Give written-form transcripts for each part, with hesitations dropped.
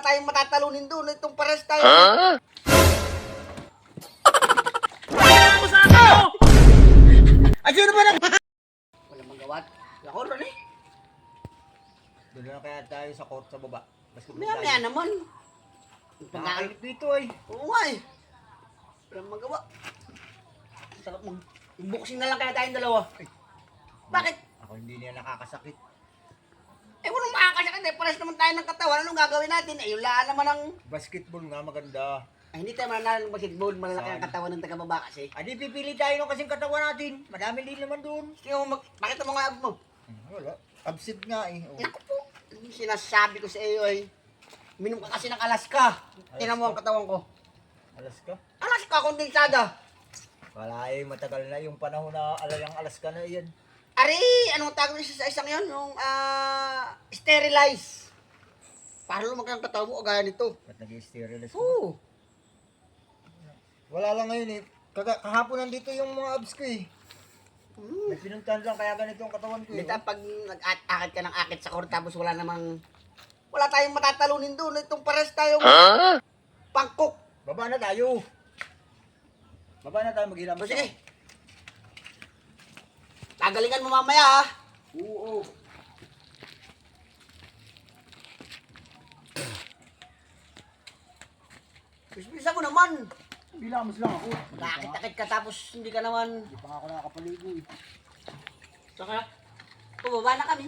tayong matatalunin doon. Itong pares tayo. Ano sa akin mo? Ay, sino ba nang... Walang magawat. Ako ron eh. Doon na kaya tayo sa court sa baba. Maya naman. Nakakainit dito eh. Oo nga eh. Walang magawa. Sarap mo. Ibukusin na lang kaya tayong dalawa. Bakit? Ako hindi niya nakakasakit. Eh, walang makakasakit eh. Pares naman tayo ng katawan. Anong gagawin natin? Eh, yung laan naman ang... Basketball nga maganda. Ay, hindi tayo mananalo ng basketball. Malalaki ang katawan ng taga-baba kasi. Adi pipili tayo ng kasing katawan natin. Madami din naman doon. Sige mo, pakita mo nga abs mo. Wala. Absent nga eh. Oh. Naku po. Yung sinasabi ko sa iyo ay, minom ka kasi ng Alaska. Tingnan mo ang katawan ko. Alas ka? Alaska, kondensada. Wala eh. Matagal na yung panahon na alayang alas ka na yan. Ari, anong tawag nyo sa isang yon? Yung, sterilize. Para lumaki ang katawan mo, gaya nito. Ba't nag-sterilize ka? Oo. Wala lang ngayon eh. Kahapon nandito yung mga abs ko eh. May pinuntahan lang kaya ganito ang katawan ko eh. Dito, pag nag-akit ka ng akit sa court, tapos wala tayong matatalunin doon. Itong pares tayong pangkok. Baba na tayo. Baba na tayo maghilam. O sige. Gagalingan mo mamaya ha. Oo. Bisa mo naman. Bilamos lang ako. Nakakit-akit ka tapos hindi ka naman. Hindi pa nga ako nakakapaligo eh. Saka, Pababa na kami.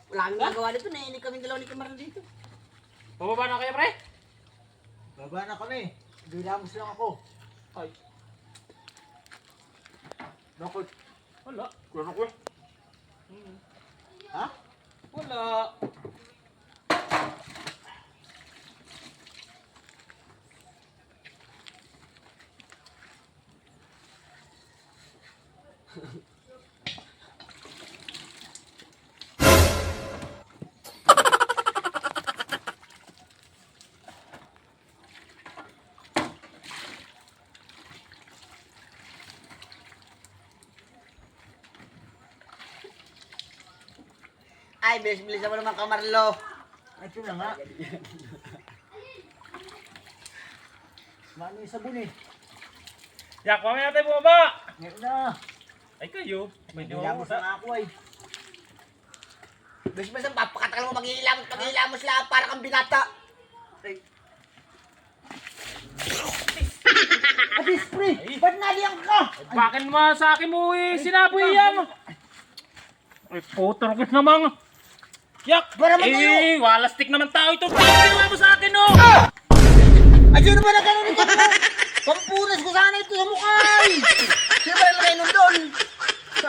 Wala kami magawa dito. Naiinig kami dalawa ni Kamaran dito. pababa na kayo, pre? Baba na kami. Bilamos lang ako. Ay, Bakit? wala. Kulang ako eh. Ha? Wala. Ay, bilis-bilis mo naman Kamarlo. Ito na nga. Mano yung sabon eh. Yak, mamaya tayo bumaba. Ngayon na. Ay kayo, may Bilamos nawawala. na ako eh. Bilis-bilis ang papakatagal mo mag-iilamos lang para kang binata. Ay, Atis pre! Ay. Ba't naliyang ka? Bakit naman sa akin mo eh, sinaboy yan? Ay, putorkos naman. Yak! Bara man kayo! Walastik naman tao ito. Bakit ginawa mo sa akin, no? Ay, sino ba nagkaroon nito? Pampunas ko sana ito sa mukha eh! sino ba naglagay nun doon?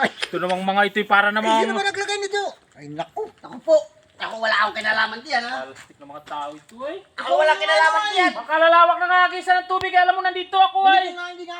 Ito namang mga ito'y para Ay, sino ba namang... naglagay nito? Ay, naku! Ako po. Ako wala akong kinalaman diyan ha. Walastik ng mga tao ito eh. Ako wala kinalaman diyan. Makalalawak na nga kisa ng tubig. Alam mo, nandito ako Hindi ay. ko nga, hindi nga